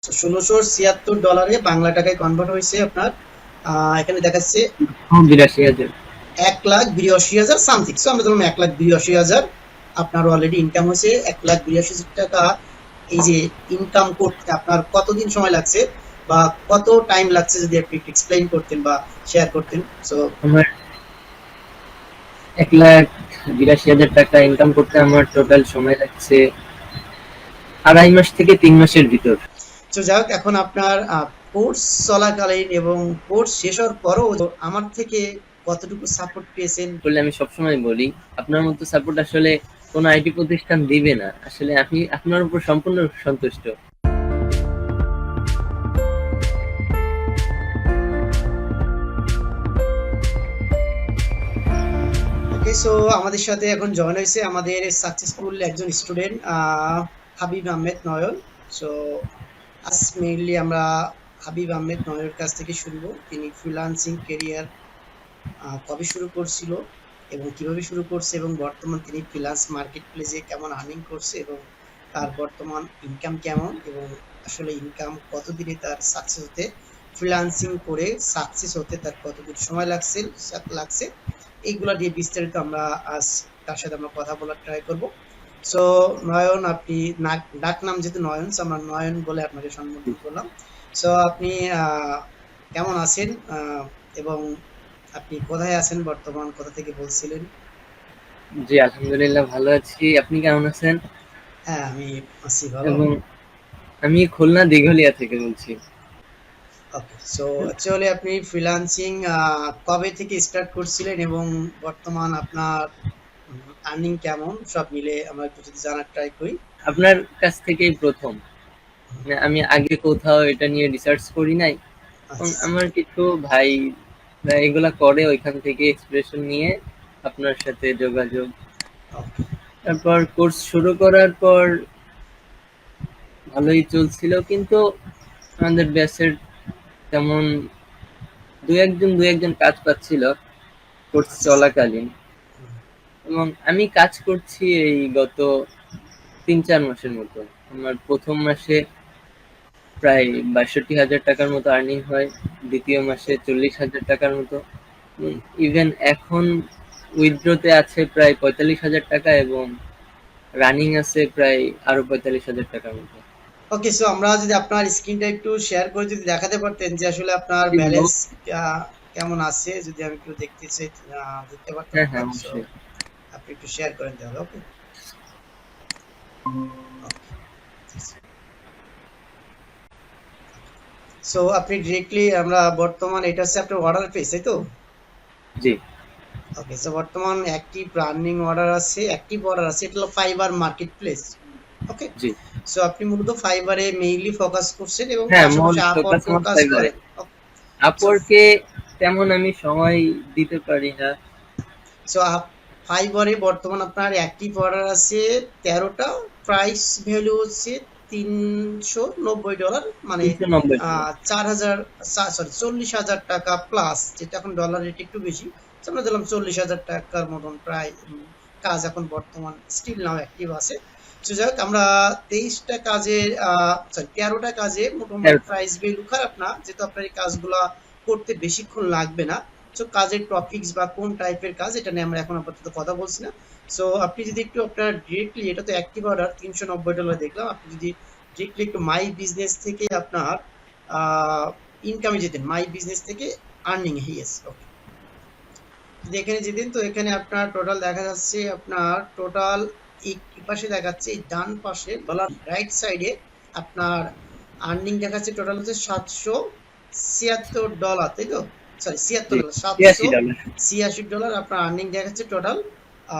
$1676 বাংলা টাকায় কনভার্ট হয়েছে আপনার এখানে দেখাচ্ছে 82,000। 1,82,000 সামথিং। সো আমরা ধরুন 1,82,000 আপনার অলরেডি ইনকাম হয়েছে। 1,82,000 টাকা এই যে ইনকাম করতে আপনার কতদিন সময় লাগছে বা কত টাইম লাগছে যদি আপনি একটু এক্সপ্লেইন করতেন বা শেয়ার করতেন। সো আমার 1,82,000 টাকা ইনকাম করতে আমার টোটাল সময় লাগছে 2.5 মাস থেকে 3 মাসের ভিতর। যাই হোক, এখন আপনার কোর্স চলাকালীন এবং কোর্স শেষ হওয়ার পরও আমার থেকে কতটুকু সাপোর্ট পেয়েছেন? বলে আমি সবসময় বলি, আপনার মতো সাপোর্ট আসলে কোনো আইটি প্রতিষ্ঠান দিবে না। আসলে আমি আপনার উপর সম্পূর্ণ সন্তুষ্ট। ওকে, সো আমাদের সাথে এখন জয়েন হয়েছে আমাদের সাকসেসফুল একজন স্টুডেন্ট হাবিব আহমেদ নয়ন। সো আজ মেইনলি আমরা হাবিব আহমেদ নয়নের কাছ থেকে শুনবো তিনি ফ্রিল্যান্সিং কেরিয়ার কবে শুরু করছিল এবং কিভাবে শুরু করছে এবং বর্তমান তিনি ফ্রিল্যান্স মার্কেট প্লেসে কেমন আর্নিং করছে এবং তার বর্তমান ইনকাম কেমন এবং আসলে ইনকাম কতদিনে তার সাকসেস হতে, ফ্রিল্যান্সিং করে সাকসেস হতে তার কতদিন সময় লাগছে এইগুলা দিয়ে বিস্তারিত আমরা আজ তার সাথে আমরা কথা বলার ট্রাই করব। সো নয়ন, আপনি ডাক নাম যেহেতু নয়ন, so আমরা নয়ন বলে আপনাকে সম্বোধন করলাম। সো আপনি কেমন আছেন এবং আপনি কোথায় আছেন বর্তমান, কোথা থেকে বলছিলেন? জি, আলহামদুলিল্লাহ ভালো আছি। আপনি কেমন আছেন? হ্যাঁ, আমি আছি ভালো। এবং আমি খুলনা দিঘলিয়া থেকে বলছি। ওকে, সো অ্যাকচুয়ালি আপনি ফ্রিল্যান্সিং কবে থেকে স্টার্ট করছিলেন এবং বর্তমান আপনার আর্নিং কেমন, সব মিলে আমরা একটু যদি জানার ট্রাই করি। আপনার কাছ থেকেই প্রথম। মানে আমি আগে কোথাও এটা নিয়ে রিসার্চ করি নাই, এবং আচ্ছা, আমার কিছু ভাই এগুলা করে, ওইখান থেকে এক্সপ্রেশন নিয়ে আপনার সাথে যোগাযোগ। ওকে, তারপর কোর্স শুরু করার পর ভালোই চলছিল, কিন্তু আমাদের ব্যাচের তেমন দু একজন কাজ পাচ্ছিল কোর্স আচ্ছা, চলাকালীন। এবং আমি কাজ করছি এই গত 3-4 মাসের মতো। আমার প্রথম মাসে প্রায় 62,000 টাকার মতো আর্নিং হয়, দ্বিতীয় মাসে 40,000 টাকার মতো। ইভেন এখন উইথড্রতে আছে প্রায় 45,000 টাকা, এবং রানিং আছে প্রায় আরো 45,000 টাকার মতো। ওকে, সো আমরা যদি আপনার স্ক্রিনটা একটু শেয়ার করে যদি দেখাতে পারতেন যে আসলে আপনার ব্যালেন্স কেমন আছে, যদি আমি একটু দেখতে চাই, দেখতে পারতাম হ্যাঁ আমরা। হ্যাঁ, সো অবশ্যই। আপনি একটু শেয়ার করেন তাহলে। ওকে, সো আপনি ডিরেক্টলি আমরা বর্তমান এটা হচ্ছে আপনার অর্ডার পেজ, তাই তো? জি ওকে, সো বর্তমান অ্যাক্টিভ রানিং অর্ডার আছে, অ্যাক্টিভ অর্ডার আছে, এটা হলো ফাইবার মার্কেট প্লেস। ওকে, জি সো আপনি মূলত ফাইবারে মেইনলি ফোকাস করছেন এবং হ্যাঁ, মূল পাশাপাশি ফোকাস আপওয়ার্কেও আমার কাজ ফাইবারে। করেন। সো আপওয়ার্কে তেমন আমি সময় দিতে পারি না। সো ফাইবারে বর্তমান আপনার অ্যাক্টিভ অর্ডার আছে 13টা, প্রাইস ভ্যালু হচ্ছে $390, মানে 390 টাকা। 4,000, সরি 40,000 টাকা প্লাস, যেটা এখন ডলার রেট একটু বেশি। আমরা দিলাম 40,000 টাকার মতন প্রায় কাজ এখন বর্তমান স্টিল নাও অ্যাক্টিভ আছে। সো যাই হোক, আমরা 23টা কাজে সরি 13টা কাজে মোটামুটি 13টা। প্রাইস ভ্যালু খারাপ না, যেহেতু আপনার এই কাজগুলা করতে বেশিক্ষণ লাগবে না। সো কাজের টপিকস বা কোন টাইপের কাজ, এটা নিয়ে আমরা এখন আপাতত কথা বলছি না। সো আপনি যদি একটু আপনার ডিরেক্টলি, এটা তো অ্যাক্টিভ অর্ডার $390 দেখলাম, আপনি যদি ডিরেক্টলি একটু মাই বিজনেস থেকে আপনার ইনকামে যেতেন, মাই বিজনেস থেকে আর্নিং, ইয়েস, ওকে, যদি এখানে যেতেন তো এখানে আপনার টোটাল দেখা যাচ্ছে, আপনার টোটাল এই পাশে দেখাচ্ছে, এই ডান পাশে ডলার রাইট সাইডে আপনার আর্নিং দেখাচ্ছে টোটাল হচ্ছে $776, তাই তো? সরি, জি, $76, $83। $786 আপনার আর্নিং দেখাচ্ছে টোটাল।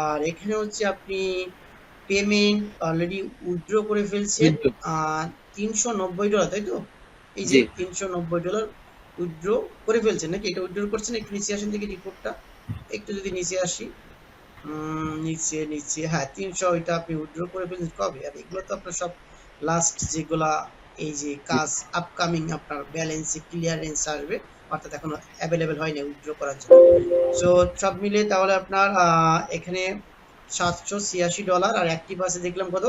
আর এখানে হচ্ছে আপনি পেমেন্ট অলরেডি উইথড্র করে ফেলছেন উইথড্র। $390, তাই তো? এই যে জি $390 উইথড্র করে ফেলছেন নাকি? এটা উইথড্র করছেন? একটু নিচে আসেন দেখি রিপোর্টটা, একটু যদি নিচে আসি, নিচে নিচে, হ্যাঁ 300, এটা আপনি উইথড্র করে ফেলছেন কবে? আর এগুলো তো আপনার সব লাস্ট যেগুলা, এই যে জি। কাজ আপকামিং আপনার ব্যালেন্সে ক্লিয়ারেন্স আসবে, অর্থাৎ এখনো অ্যাভেলেবেল হয়নি উইথড্র করার জন্য। সো সব মিলে তাহলে আপনার এখানে $786, আর অ্যাক্টিভ আছে দেখলাম কত,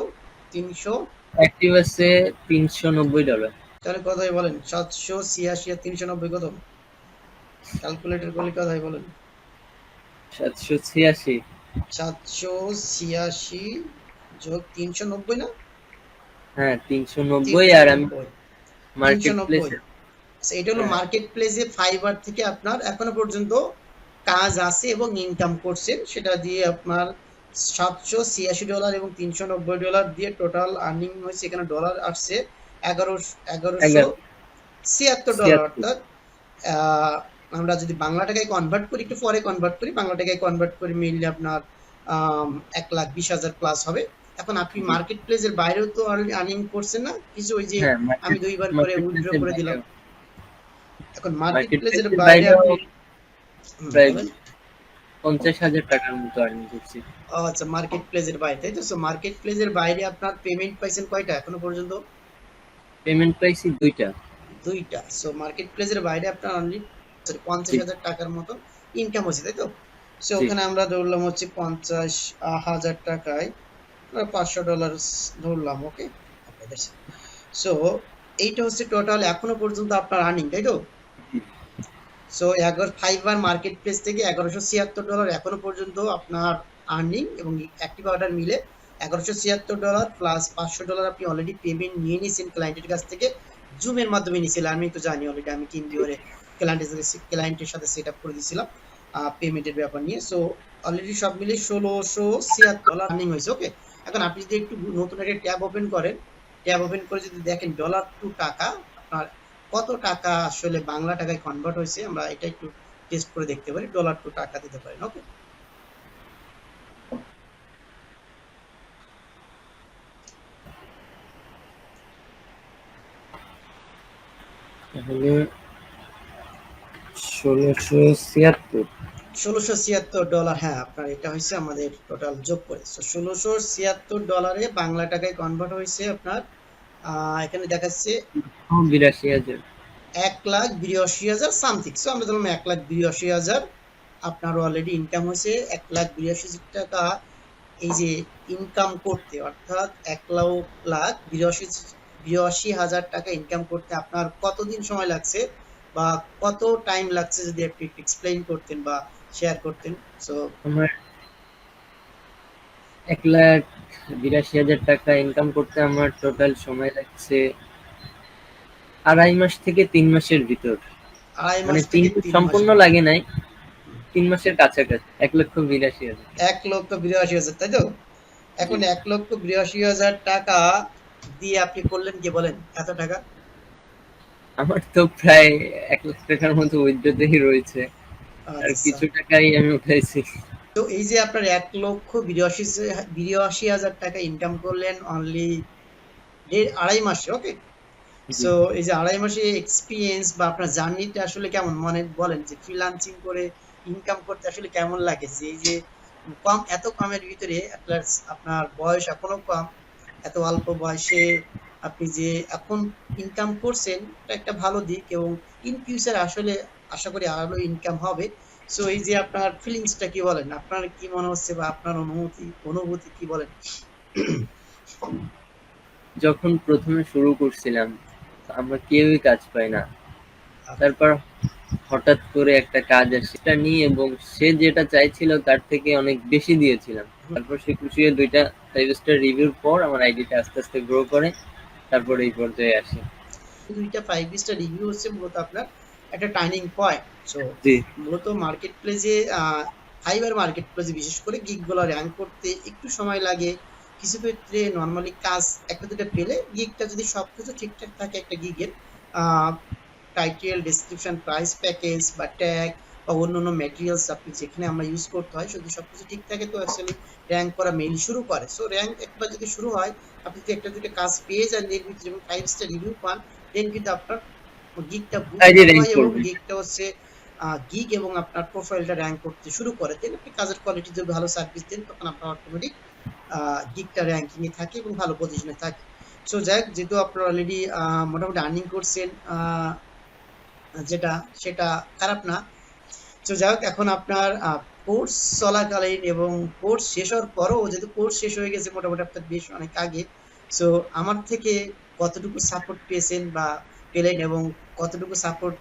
300, অ্যাক্টিভ আছে $390। তাহলে কত হয় বলেন? 786 আর 390 কত? ক্যালকুলেটর করলে কত হয় বলেন? 786। 786 যোগ 390 না? হ্যাঁ, 390। আর আমি 390, মার্কেট 390। প্লেসে। আচ্ছা, এটা হলো হ্যাঁ, মার্কেট প্লেসে ফাইবার থেকে আপনার এখনো পর্যন্ত কাজ আছে এবং ইনকাম করছেন, সেটা দিয়ে আপনার $786 এবং $390 দিয়ে টোটাল আর্নিং হয়েছে। এখানে ডলার আসছে 11 1176 ডলার, 76। অর্থাৎ আহ, আমরা যদি বাংলা টাকায় কনভার্ট করি, একটু পরে কনভার্ট করি, বাংলা টাকায় কনভার্ট করি মেইনলি আপনার 1,20,000 প্লাস হবে। এখন আপনি জি। মার্কেট প্লেসের বাইরেও তো আর্নিং করছেন না কিছু? ওই যে হ্যাঁ, আমি মার্কেট 2বার করে মার্কেট উইথড্র প্লেসের করে দিলাম। বাইরেও। এখন মার্কেট মার্কেট প্লেসের প্লেসের বাইরে বাইরেও আপনি প্রায় বলেন। 50,000 টাকার মতো আর্নিং করছি। ও আচ্ছা, মার্কেট প্লেসের বাইরে, তাই তো? সো মার্কেট প্লেসের বাইরে আপনার পেমেন্ট পাইছেন কয়টা এখনো পর্যন্ত? পেমেন্ট পাইছি 2টা। 2টা। সো মার্কেট প্লেসের বাইরে আপনার অনলি পঞ্চাশ জি, হাজার টাকার মতো ইনকাম হচ্ছে, তাই তো? সো জি। ওখানে আমরা ধরলাম হচ্ছে 50,000 টাকায় $500 ধরলাম, ওকে। সো এইটা হচ্ছে টোটাল এখনো পর্যন্ত আপনার আর্নিং, তাই তো? সো ফাইবার মার্কেট প্লেস থেকে $1176 এখনো পর্যন্ত আপনার আর্নিং, এবং অ্যাক্টিভ অর্ডার মিলে $1176 প্লাস $500 আপনি অলরেডি পেমেন্ট নিয়ে নিয়েছেন ক্লায়েন্টের কাছ থেকে। জুমের মাধ্যমে নিয়েছিলেন, আমি তো জানি অলরেডি, আমি টিম ভিউরে ক্লায়েন্টের সাথে সেট আপ করে দিয়েছিলাম পেমেন্টের ব্যাপার নিয়ে। সো অলরেডি সব মিলে $1,676 আর্নিং হয়েছে, ওকে। এখন আপনি যদি একটু নতুন একটা ট্যাব ওপেন করেন, ট্যাব ওপেন করে যদি দেখেন ডলার টু টাকা আপনার কত টাকা আসলে বাংলা টাকায় কনভার্ট হয়েছে, আমরা এটা একটু টেস্ট করে দেখতে পারি। ডলার টু টাকা দিতে পারেন, ওকে। তাহলে 1676। $1,676, হ্যাঁ, আপনার এটা হয়েছে আমাদের টোটাল যোগ করে। $1,676 বাংলা টাকায় কনভার্ট হয়েছে আপনার এখানে দেখাচ্ছে 82,000। 1,82,000 সামথিং। সো আমরা ধরলাম 1,82,000 আপনার অলরেডি ইনকাম হয়েছে। 1,82,000 টাকা এই যে ইনকাম করতে, অর্থাৎ 1,82,000 টাকা ইনকাম করতে আপনার কতদিন সময় লাগছে বা কত টাইম লাগছে, যদি আপনি একটু এক্সপ্লেইন করতেন বা শেয়ার করতেন। সো আমার 1,82,000 টাকা ইনকাম করতে আমার টোটাল সময় লাগছে 2.5 মাস থেকে 3 মাসের ভিতর। 2.5 মানে মাস তিন থেকে মাস 3 মাস। সম্পূর্ণ লাগে নাই, 3 মাসের কাছাকাছি। 1,82,000। 1,82,000, তাই তো? জি। এখন 1,82,000 টাকা দিয়ে আপনি করলেন কি বলেন এত টাকা? আমার তো প্রায় 1 লাখ টাকার মতো উইথড্রতেই রয়েছে, আর আচ্ছা, কিছু টাকাই আমি উঠাইছি। তো এই যে আপনার 1,82,000 টাকা ইনকাম করলেন অনলি 2.5 মাসে, ওকে। জি। সো এই যে 2.5 মাসে এক্সপিরিয়েন্স বা আপনার জার্নিটা আসলে কেমন, মানে বলেন যে ফ্রিল্যান্সিং করে ইনকাম করতে আসলে কেমন লাগে, যে এই যে এত কমের ভিতরে আপনার বয়স এখনো কম, এত অল্প বয়সে আপনি যে এখন ইনকাম করছেন, এটা একটা ভালো দিক, এবং ইন ফিউচার আসলে আশা করি আরো ইনকাম হবে। সো এই যে আপনার ফিলিংসটা কি বলেন, আপনার কি মনে হচ্ছে বা আপনার অনুভূতি কি বলেন? যখন প্রথমে শুরু করছিলাম, আমরা কেউই কাজ পাই না। তারপর হঠাৎ করে একটা কাজ আসে, সেটা নিয়ে, এবং সে যেটা চাইছিল তার থেকে অনেক বেশি দিয়েছিলাম। তারপর সে খুশি হয়ে 2টা 5 স্টার রিভিউর পর আমার আইডিটা আস্তে আস্তে গ্রো করে, তারপর এই পর্যায়ে আসে। 2টা 5 স্টার রিভিউ হচ্ছে মূলত আপনার একটা টার্নিং পয়েন্ট। সো জি, মূলত মার্কেট প্লেসে ফাইবার মার্কেট প্লেসে বিশেষ করে গিগগুলো র্যাঙ্ক করতে একটু সময় লাগে। কিছু ক্ষেত্রে নর্মালি কাজ একটা দুটো পেলে, গিগটা যদি সবকিছু ঠিকঠাক থাকে একটা গিগের টাইটেল, ডেসক্রিপশন, প্রাইস, প্যাকেজ বা ট্যাগ বা অন্যান্য ম্যাটেরিয়ালস আপনি যেখানে আমরা ইউজ করতে হয়, যদি সবকিছু ঠিক থাকে তো অ্যাকচুয়ালি র্যাঙ্ক করা মেইনলি শুরু করে। সো র্যাঙ্ক একবার যদি শুরু হয়, আপনি যদি একটা দুটো কাজ পেয়ে যান এর ভিতরে এবং 5 স্টার রিভিউ পান, দেন কিন্তু আপনার গিগটা বুস্ট আইডি আপ র্যাঙ্ক হয় এবং করবে। গিগটা হচ্ছে গিগ এবং আপনার প্রোফাইলটা র্যাঙ্ক করতে শুরু করে। দেন আপনি কাজের কোয়ালিটি যদি ভালো সার্ভিস দেন, তখন আপনার অটোমেটিক গিগটা র্যাঙ্কিং এ থাকে এবং ভালো পজিশনে থাকে। সো যাই হোক, যেহেতু আপনারা অলরেডি মোটামুটি আর্নিং করছেন, যেটা সেটা খারাপ না। তো যাই হোক, এখন আপনার কোর্স চলাকালীন এবং কোর্স শেষ হওয়ার পরও, যেহেতু কোর্স শেষ হয়ে গেছে মোটামুটি আপনার বেশ অনেক আগে, সো আমার থেকে কতটুকু সাপোর্ট পেয়েছেন বা পেলেন এবং কতটুকু সাপোর্ট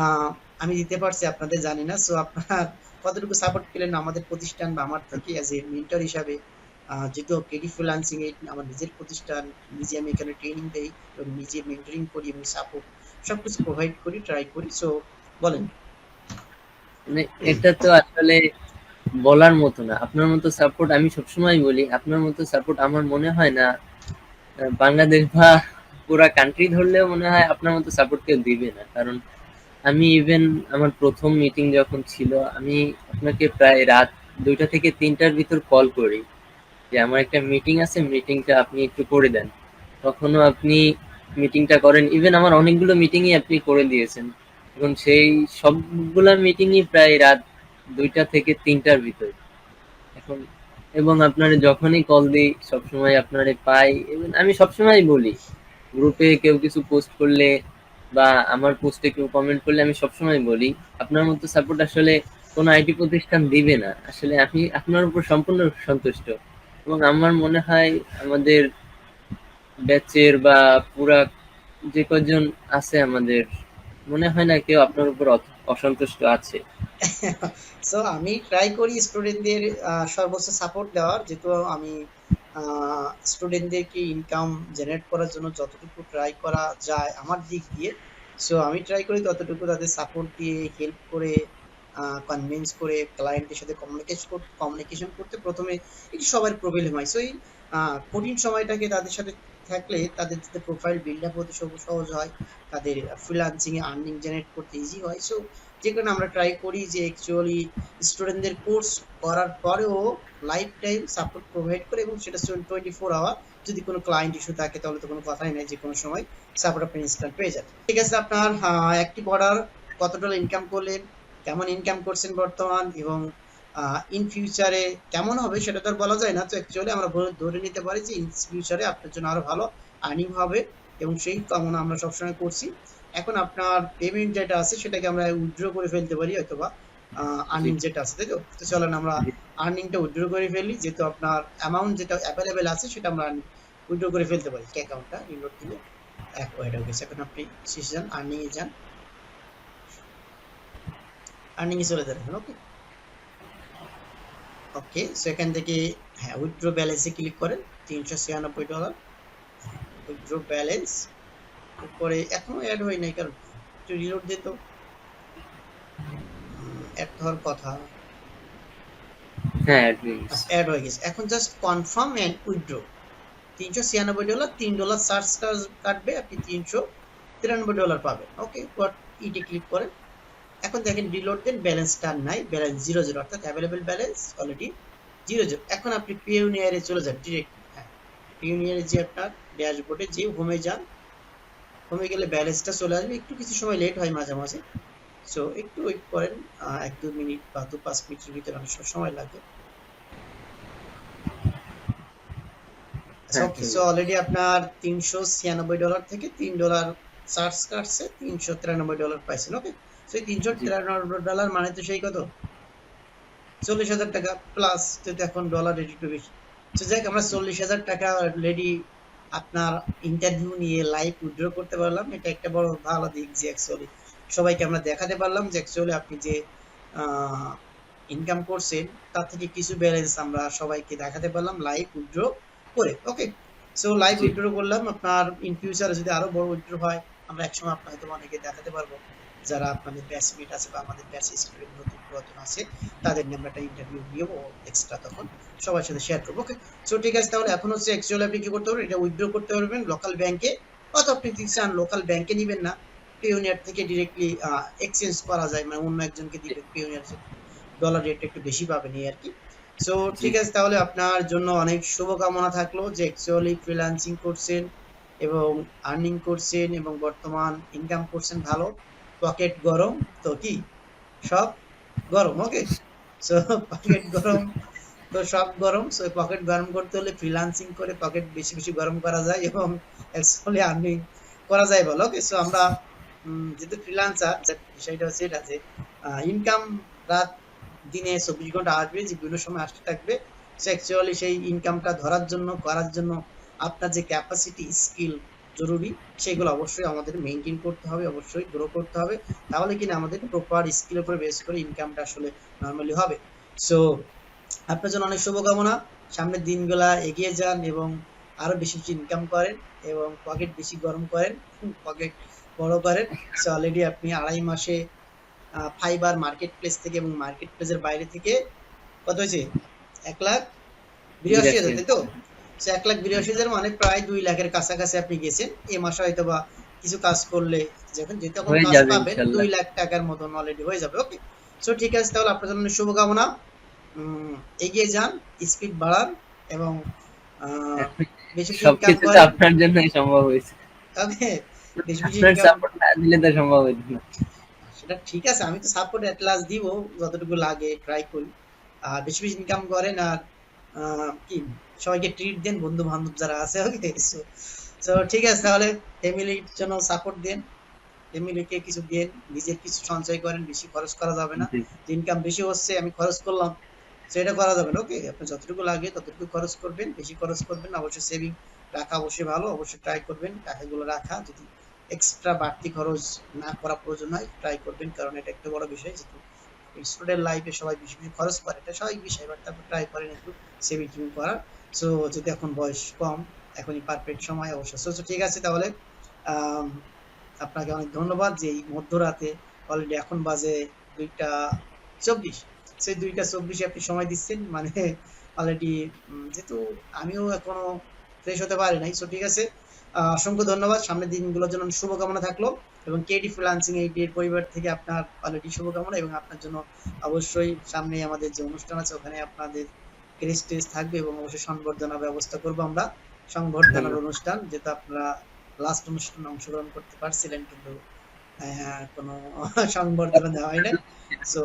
আহ, আমি দিতে পারছি আপনাদের জানি না। সো আপনার কতটুকু সাপোর্ট পেলেন আমাদের প্রতিষ্ঠান বা আমার থেকে অ্যাজ এ মেন্টর হিসাবে? যেহেতু কেডি ফ্রিল্যান্সিং এ আমার নিজের প্রতিষ্ঠান, নিজে আমি এখানে ট্রেনিং দেই এবং নিজে মেন্টরিং করি এবং সাপোর্ট সবকিছু প্রোভাইড করি, ট্রাই করি। সো বলেন। মানে এটা তো আসলে বলার মতো না। আপনার মতো সাপোর্ট আমি সবসময় বলি, আপনার মতো সাপোর্ট আমার মনে হয় না বাংলাদেশ বা পুরা কান্ট্রি ধরলেও মনে হয় আপনার মতো সাপোর্ট কেউ দিবে না। কারণ আমি ইভেন আমার প্রথম মিটিং যখন ছিল, আমি আপনাকে প্রায় রাত 2টা থেকে 3টার ভিতর কল করি যে আমার একটা মিটিং আছে, মিটিংটা আপনি একটু করে দেন। তখনও আপনি মিটিংটা করেন। ইভেন আমার অনেকগুলো মিটিংই আপনি করে দিয়েছেন। এখন সেই সবগুলা মিটিংই প্রায় রাত 2টা থেকে 3টার ভিতর। এখন এবং আপনারে যখনই কল দিই সবসময় আপনারে পাই। এবং আমি সবসময় বলি, গ্রুপে কেউ কিছু পোস্ট করলে বা আমার পোস্টে কেউ কমেন্ট করলে আমি সবসময় বলি, আপনার মতো সাপোর্ট আসলে কোনো আইটি প্রতিষ্ঠান দিবে না। আসলে আমি আপনার উপর সম্পূর্ণ সন্তুষ্ট। এবং আমার মনে হয় আমাদের ব্যাচের বা পুরা যে কজন আছে আমাদের, মনে হয় না কেউ আপনার উপর অসন্তুষ্ট আছে। সো আমি ট্রাই করি স্টুডেন্টদের সর্বোচ্চ সাপোর্ট দেওয়ার, যেহেতু আমি স্টুডেন্টদেরকে ইনকাম জেনারেট করার জন্য যতটুকু ট্রাই করা যায় আমার দিক দিয়ে। সো আমি ট্রাই করি ততটুকু তাদের সাপোর্ট দিয়ে, হেল্প করে, কনভিন্স করে ক্লায়েন্টের সাথে কমিউনিকেশন করতে প্রথমে একটু সবার প্রবলেম হয়। সো এই কঠিন সময়টাকে তাদের সাথে থাকলে তাদের যাতে প্রোফাইল বিল্ড আপ হতে সহজ হয়, তাদের ফ্রিল্যান্সিং এ আর্নিং জেনারেট করতে ইজি হয়। সো যে কারণে আমরা ট্রাই করি যে অ্যাকচুয়ালি স্টুডেন্টদের কোর্স করার পরেও লাইফ টাইম সাপোর্ট প্রোভাইড করে, এবং সেটা 24 আওয়ার। যদি কোনো ক্লায়েন্ট ইস্যু থাকে তাহলে তো কোনো কথাই নাই, যে কোনো সময় সাপোর্ট আপনি ইনস্ট্যান্ট পেয়ে যাবেন। ঠিক আছে, আপনার অ্যাক্টিভ অর্ডার কত ডলার ইনকাম করলেন, কেমন ইনকাম করছেন বর্তমান, এবং ইন ফিউচারে কেমন হবে সেটা তো আর বলা যায় না। তো অ্যাকচুয়ালি আমরা ধরে নিতে পারি যে ইন ফিউচারে আপনার জন্য আরো ভালো আর্নিং হবে, এবং সেই কামনা আমরা সবসময় করছি। এখন আপনার পেমেন্ট যেটা আছে সেটাকে আমরা উইথড্র করে ফেলতে পারি, অথবা জি, আর্নিং যেটা আছে, তাই তো? তো চলেন আমরা জি। আর্নিংটা উইথড্র করে ফেলি, যেহেতু আপনার অ্যামাউন্ট যেটা অ্যাভেলেবেল আছে সেটা আমরা উইথড্র করে ফেলতে পারি। অ্যাকাউন্টটা রিলোড দিলে এক ওয়েট হয়ে গেছে। এখন আপনি শেষে যান, আর্নিং এ যান, আর্নিং এ চলে যাবেন। ওকে, ওকে। সো এখান থেকে হ্যাঁ উইথড্র ব্যালেন্সে ক্লিক করেন, $396। উইথড্র ব্যালেন্স উপরে এখনো অ্যাড হয় নাই, কারণ একটু রিলোড দিত, অ্যাড হওয়ার কথা। হ্যাঁ, অ্যাডমিনস। অ্যাড হয়ে গেছে। এখন just confirm and withdraw. $396, $3 charge কাটবে, আপনি $393 পাবেন। ওকে, বাট ইটি ক্লিক করেন। এখন দেখেন রিলোড দেন, ব্যালেন্সটা নাই, ব্যালেন্স 0 অর্থাৎ অ্যাভেলেবল ব্যালেন্স অলরেডি 0। এখন আপনি পিওনিয়ারে চলে যান ডিরেক্ট। হ্যাঁ, পিওনিয়ারে যে আপনার ড্যাশবোর্ডে যে হোমে যান, হোমে গেলে ব্যালেন্সটা চলে আসবে। একটু কিছু সময় লেট হয় মাঝে মাঝে, সো একটু ওয়েট করেন, 1-2 মিনিট বা 2-5 মিনিটের ভিতরে অনেক সময় লাগে। হ্যাঁ, ওকে, সো চলবে। অলরেডি আপনার $396 থেকে $3 চার্জ কাটছে, $393 পাইছেন। ওকে, সো এই জি। $393 মানে তো সেই কত, 40,000 টাকা প্লাস, যেহেতু এখন ডলার রেট একটু বেশি। তো যাই হোক, আমরা 40,000 টাকা অলরেডি আপনার ইন্টারভিউ নিয়ে লাইভ উইথড্র করতে পারলাম। এটা একটা বড় ভালো দিক, যে অ্যাকচুয়ালি সবাইকে আমরা দেখাতে পারলাম যে অ্যাকচুয়ালি আপনি যে ইনকাম করছেন তার থেকে কিছু ব্যালেন্স আমরা সবাইকে দেখাতে পারলাম লাইভ উইথড্র করে। ওকে, সো লাইভ জি। উইথড্র করলাম। আপনার ইন ফিউচারে যদি আরো বড় উইথড্র হয়, আমরা একসময় আপনার হয়তো অনেকে দেখাতে পারবো, যারা আপনাদের ব্যাচমেট আছে বা আমাদের ব্যাচ স্টুডেন্ট নতুন পুরাতন আছে, তাদের নিয়ে আমরা একটা ইন্টারভিউ নিব এক্সট্রা, তখন সবার সাথে শেয়ার করবো। ওকে, সো ঠিক আছে, তাহলে এখন হচ্ছে অ্যাকচুয়ালি আপনি কি করতে পারবেন, এটা উইথড্র করতে পারবেন লোকাল ব্যাংকে, অথবা আপনি যদি চান লোকাল ব্যাংকে নিবেন না, পিওনিয়ার থেকে ডিরেক্টলি এক্সচেঞ্জ করা যায়, মানে অন্য একজনকে দিবেন, পিওনিয়ার ডলার রেট একটু বেশি পাবেন এই আর কি। সো জি। ঠিক আছে, তাহলে আপনার জন্য অনেক শুভকামনা থাকলো, যে অ্যাকচুয়ালি ফ্রিল্যান্সিং করছেন এবং আর্নিং করছেন এবং বর্তমান ইনকাম করছেন ভালো। পকেট গরম তো কি, সব গরম। ওকে, সো পকেট গরম তো সব গরম। সো পকেট গরম করতে হলে ফ্রিল্যান্সিং করে পকেট বেশি বেশি গরম করা যায় এবং অ্যাকচুয়ালি আর্নিং করা যায় বলো। ওকে, সো আমরা যেহেতু ফ্রিল্যান্সার, বিষয়টা হচ্ছে এটা যে ইনকাম রাত দিনে 24 ঘন্টা আসবে, যে বিভিন্ন সময় আসতে থাকবে। সো অ্যাকচুয়ালি সেই ইনকামটা ধরার জন্য, করার জন্য আপনার যে ক্যাপাসিটি, স্কিল, জরুরি, সেগুলো অবশ্যই আমাদের মেনটেন করতে হবে, অবশ্যই গ্রো করতে হবে। তাহলে কিনা আমাদের প্রপার স্কিলের উপর বেস করে ইনকামটা আসলে নরমালি হবে। সো আপনার জন্য অনেক শুভকামনা। সামনের দিনগুলা এগিয়ে যান এবং আরো বেশি বেশি ইনকাম করেন এবং পকেট বেশি গরম করেন, পকেট বড় করেন। সো অলরেডি আপনি 2.5 মাসে ফাইবার মার্কেট প্লেস থেকে এবং মার্কেট প্লেসের বাইরে থেকে কত হয়েছে, 1,82,000, 82,000। তাই তো? সে 1,82,000 মানে প্রায় 2 লাখের কাছাকাছি আপনি গেছেন এ মাসে, হয়তো বা কিছু কাজ করলে, যখন যেহেতু এখন হয়ে কাজ যাবে পাবেন ইনশাল্লাহ। 2 লাখ টাকার মতন অলরেডি হয়ে যাবে। ওকে, সো ঠিক আছে, তাহলে আপনার জন্য শুভকামনা। এগিয়ে যান, স্পিড বাড়ান এবং আহ, বেশি বেশি ইনকাম সবকিছু তো করেন। আপনার জন্যই সম্ভব হয়েছে। ওকে, বেশি বেশি আপনার ইনকাম। সাপোর্ট না দিলে তো সম্ভব হতো না। সেটা ঠিক আছে, আমি তো সাপোর্ট এট লাস্ট দিব, যতটুকু লাগে ট্রাই করি। আর বেশি বেশি ইনকাম করেন, আর কি, সবাইকে ট্রিট দেন, বন্ধু বান্ধব যারা আছে। ওকে, সো ঠিক আছে, তাহলে ফ্যামিলির জন্য সাপোর্ট দেন, ফ্যামিলিকে কিছু দেন, নিজের কিছু সঞ্চয় করেন, বেশি খরচ করা যাবে না। জি। ইনকাম বেশি হচ্ছে, আমি খরচ করলাম, সেটা করা যাবে না। ওকে, আপনার যতটুকু লাগে ততটুকু খরচ করবেন, বেশি খরচ করবেন না। অবশ্যই সেভিং রাখা অবশ্যই ভালো, অবশ্যই ট্রাই করবেন টাকাগুলো রাখা। যদি এক্সট্রা বাড়তি খরচ না করা প্রয়োজন হয় ট্রাই করবেন, কারণ এটা একটা বড় বিষয়। যেহেতু স্টুডেন্ট লাইফে সবাই বেশি বেশি খরচ করে, এটা স্বাভাবিক বিষয়, বাট তারপর ট্রাই করেন একটু সেভিং টেভিং করার। সো যদি এখন বয়স কম, এখনই পারফেক্ট সময় অবশ্যই। সো ঠিক আছে, তাহলে আম, আপনাকে অনেক ধন্যবাদ যে এই মধ্যরাতে, অলরেডি এখন বাজে 2টা 24, সেই 2টা 24 আপনি সময় দিচ্ছেন, মানে অলরেডি, যেহেতু আমিও এখনো ফ্রেশ হতে পারি নাই। সো ঠিক আছে, অসংখ্য ধন্যবাদ। সামনের দিনগুলোর জন্য অনেক শুভকামনা থাকলো এবং কেডি ফ্রিল্যান্সিং এর পরিবার থেকে আপনার অলরেডি শুভকামনা, এবং আপনার জন্য অবশ্যই সামনে আমাদের যে অনুষ্ঠান আছে ওখানে আপনাদের ক্রেস্ট টেস্ট থাকবে এবং অবশ্যই সংবর্ধনার ব্যবস্থা করবো আমরা, সংবর্ধনার ধন্যবাদ। অনুষ্ঠান, যেহেতু আপনারা লাস্ট অনুষ্ঠানে অংশগ্রহণ করতে পারছিলেন কিন্তু কোনো সংবর্ধনা দেওয়া হয় নাই। সো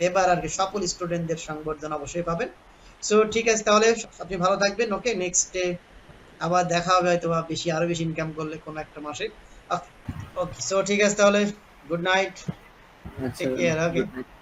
এবার আর কি সকল স্টুডেন্টদের সংবর্ধনা অবশ্যই পাবেন। সো ঠিক আছে, তাহলে আপনি ভালো থাকবেন। ওকে, নেক্সট ডে আবার দেখা হবে, হয়তো বা বেশি, আরো বেশি ইনকাম করলে কোনো একটা মাসে। ওকে, সো ঠিক আছে, তাহলে গুড নাইট, আচ্ছা, টেক কেয়ার। ওকে। good night.